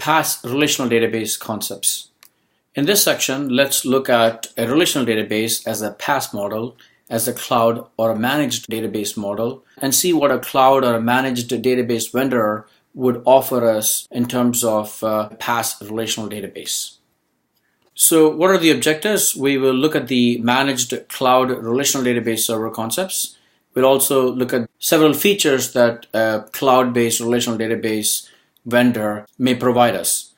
PaaS relational database concepts. In this section, let's look at a relational database as a PaaS model, as a cloud or a managed database model, and see what a cloud or a managed database vendor would offer us in terms of PaaS relational database. So what are the objectives? We will look at the managed cloud relational database server concepts. We'll also look at several features that a cloud-based relational database vendor may provide us.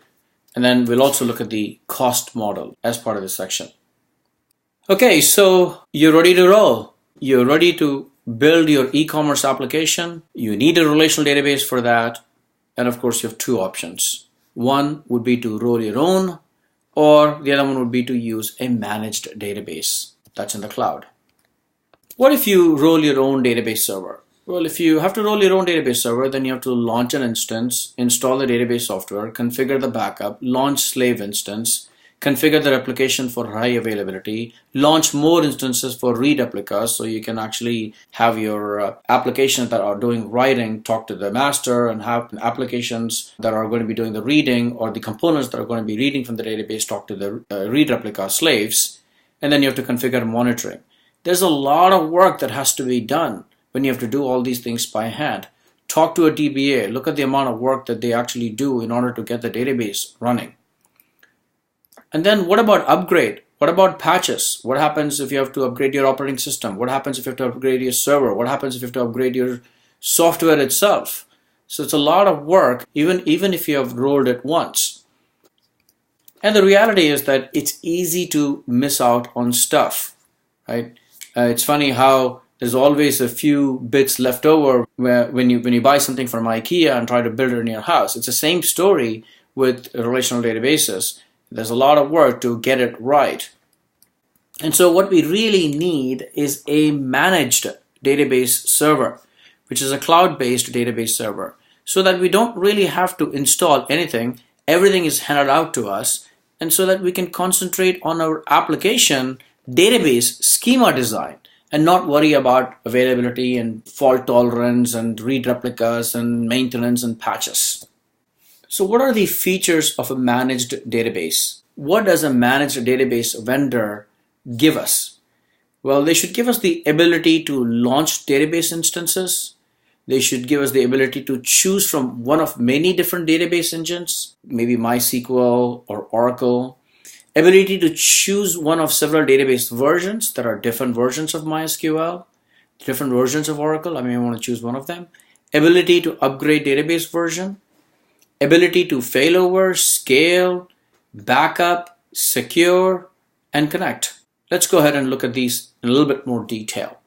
And then we'll also look at the cost model as part of this section. Okay, so you're ready to roll. You're ready to build your e-commerce application. You need a relational database for that. And of course, you have two options. One would be to roll your own, or the other one would be to use a managed database that's in the cloud. What if you roll your own database server? Well, if you have to roll your own database server, then you have to launch an instance, install the database software, configure the backup, launch slave instance, configure the replication for high availability, launch more instances for read replicas, so you can actually have your applications that are doing writing talk to the master, and have applications that are going to be doing the reading, or the components that are going to be reading from the database talk to the read replica slaves. And then you have to configure monitoring. There's a lot of work that has to be done when you have to do all these things by hand. Talk to a DBA, look at the amount of work that they actually do in order to get the database running. And then what about upgrade? What about patches? What happens if you have to upgrade your operating system? What happens if you have to upgrade your server? What happens if you have to upgrade your software itself? So it's a lot of work, even if you have rolled it once. And the reality is that it's easy to miss out on stuff, right? It's funny how there's always a few bits left over when you buy something from IKEA and try to build it in your house. It's the same story with relational databases. There's a lot of work to get it right. And so what we really need is a managed database server, which is a cloud-based database server, so that we don't really have to install anything. Everything is handed out to us, and so that we can concentrate on our application database schema design and not worry about availability and fault tolerance and read replicas and maintenance and patches. So what are the features of a managed database? What does a managed database vendor give us? Well, they should give us the ability to launch database instances. They should give us the ability to choose from one of many different database engines, maybe MySQL or Oracle. Ability to choose one of several database versions. There are different versions of MySQL, different versions of Oracle. I may want to choose one of them. Ability to upgrade database version. Ability to failover, scale, backup, secure, and connect. Let's go ahead and look at these in a little bit more detail.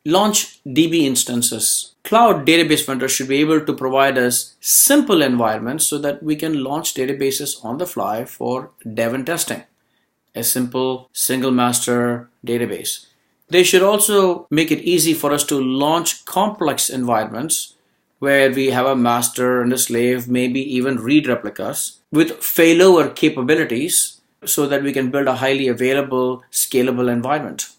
Launch DB instances. Cloud database vendors should be able to provide us simple environments so that we can launch databases on the fly for dev and testing. A simple single master database. They should also make it easy for us to launch complex environments where we have a master and a slave, maybe even read replicas with failover capabilities so that we can build a highly available, scalable environment.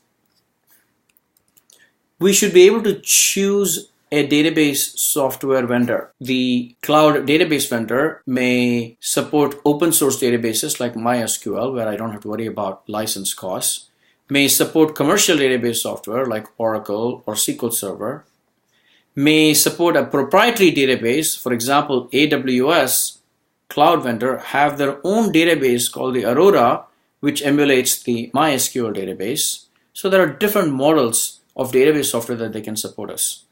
We should be able to choose a database software vendor. The cloud database vendor may support open source databases like MySQL, where I don't have to worry about license costs, may support commercial database software like Oracle or SQL Server, may support a proprietary database. For example, AWS cloud vendor have their own database called the Aurora, which emulates the MySQL database. So there are different models of database software that they can support us.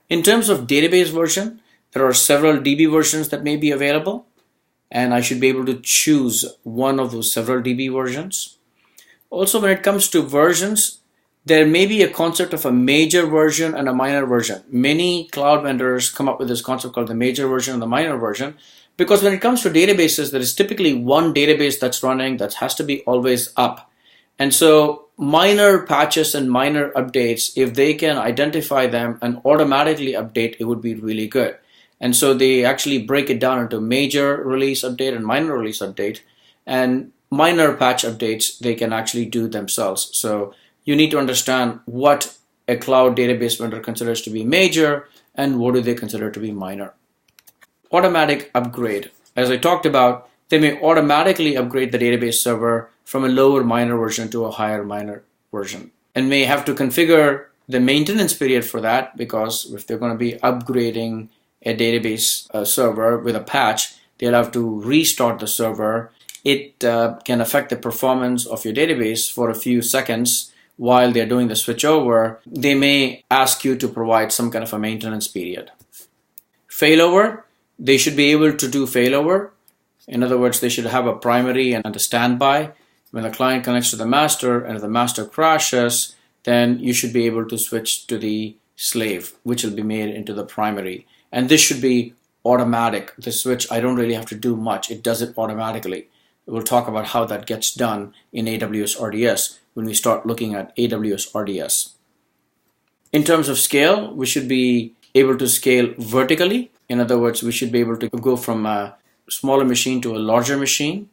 In terms of database version, there are several DB versions that may be available, and I should be able to choose one of those several DB versions. Also, when it comes to versions, there may be a concept of a major version and a minor version. Many cloud vendors come up with this concept called the major version and the minor version, because when it comes to databases, there is typically one database that's running that has to be always up. And so minor patches and minor updates, if they can identify them and automatically update, it would be really good. And so they actually break it down into major release update and minor release update. And minor patch updates, they can actually do themselves. So you need to understand what a cloud database vendor considers to be major and what do they consider to be minor. Automatic upgrade. As I talked about, they may automatically upgrade the database server from a lower minor version to a higher minor version, and may have to configure the maintenance period for that, because if they're going to be upgrading a database server with a patch, they'll have to restart the server. It can affect the performance of your database for a few seconds while they're doing the switch over. They may ask you to provide some kind of a maintenance period. Failover, they should be able to do failover. In other words, they should have a primary and a standby. When the client connects to the master and if the master crashes, then you should be able to switch to the slave, which will be made into the primary. And this should be automatic. The switch, I don't really have to do much. It does it automatically. We'll talk about how that gets done in AWS RDS when we start looking at AWS RDS. In terms of scale, we should be able to scale vertically. In other words, we should be able to go from a smaller machine to a larger machine.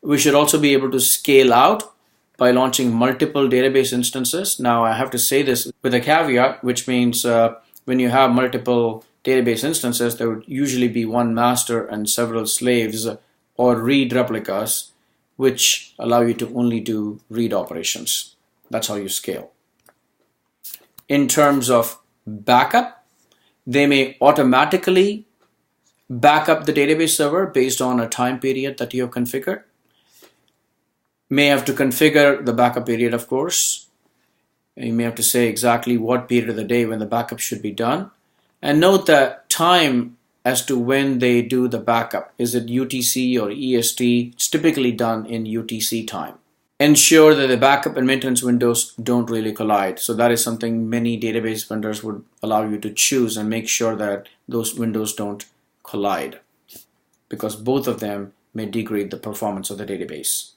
We should also be able to scale out by launching multiple database instances. Now, I have to say this with a caveat, which means when you have multiple database instances, there would usually be one master and several slaves or read replicas, which allow you to only do read operations. That's how you scale. In terms of backup, they may automatically back up the database server based on a time period that you have configured. May have to configure the backup period, of course. You may have to say exactly what period of the day when the backup should be done. And note the time as to when they do the backup. Is it UTC or EST? It's typically done in UTC time. Ensure that the backup and maintenance windows don't really collide. So that is something many database vendors would allow you to choose, and make sure that those windows don't collide, because both of them may degrade the performance of the database.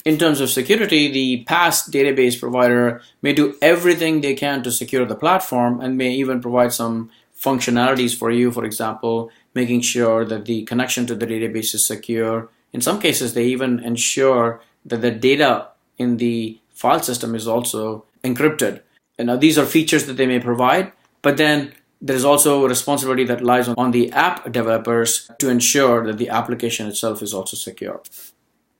In terms of security, the PaaS database provider may do everything they can to secure the platform, and may even provide some functionalities for you. For example, making sure that the connection to the database is secure. In some cases, they even ensure that the data in the file system is also encrypted. And now these are features that they may provide, but then there is also a responsibility that lies on the app developers to ensure that the application itself is also secure.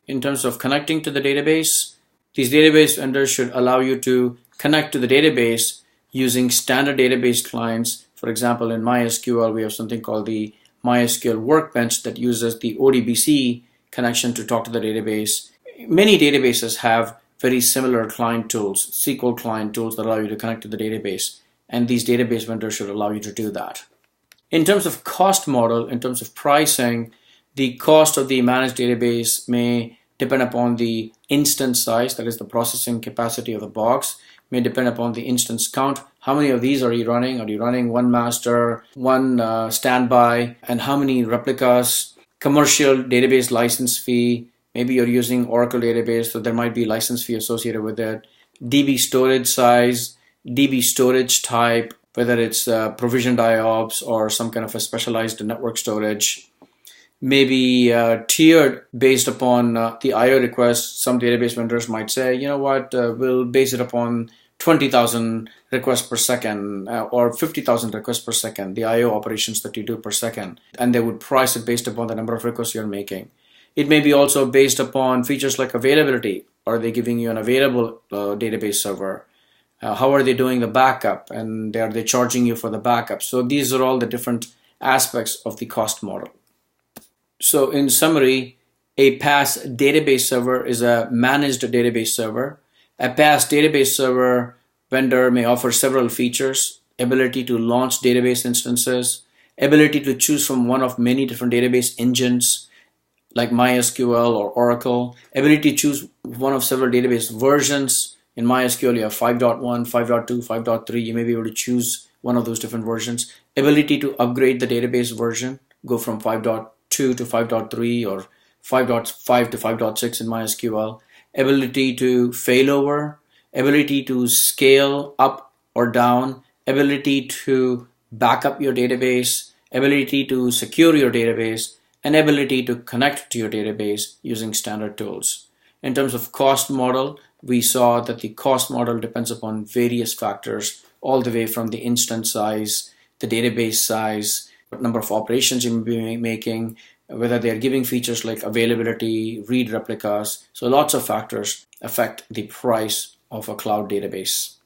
In terms of connecting to the database, these database vendors should allow you to connect to the database using standard database clients. For example, in MySQL, we have something called the MySQL Workbench that uses the ODBC connection to talk to the database. Many databases have very similar client tools, SQL client tools that allow you to connect to the database, and these database vendors should allow you to do that. In terms of cost model, in terms of pricing, the cost of the managed database may depend upon the instance size, that is the processing capacity of the box, may depend upon the instance count. How many of these are you running? Are you running one master, one standby, and how many replicas? Commercial database license fee. Maybe you're using Oracle database, so there might be license fee associated with it. DB storage size, DB storage type, whether it's provisioned IOPS or some kind of a specialized network storage. Maybe tiered based upon the IO requests. Some database vendors might say, you know what, we'll base it upon 20,000 requests per second or 50,000 requests per second, the IO operations that you do per second. And they would price it based upon the number of requests you're making. It may be also based upon features like availability. Are they giving you an available database server? How are they doing the backup? And are they charging you for the backup? So these are all the different aspects of the cost model. So in summary, a PaaS database server is a managed database server. A PaaS database server vendor may offer several features: ability to launch database instances, ability to choose from one of many different database engines like MySQL or Oracle, ability to choose one of several database versions. In MySQL, you have 5.1, 5.2, 5.3. You may be able to choose one of those different versions. Ability to upgrade the database version, go from 5.2 to 5.3 or 5.5 to 5.6 in MySQL. Ability to failover, ability to scale up or down, ability to back up your database, ability to secure your database, and ability to connect to your database using standard tools. In terms of cost model, we saw that the cost model depends upon various factors, all the way from the instance size, the database size, what number of operations you may be making, whether they're giving features like availability, read replicas. So lots of factors affect the price of a cloud database.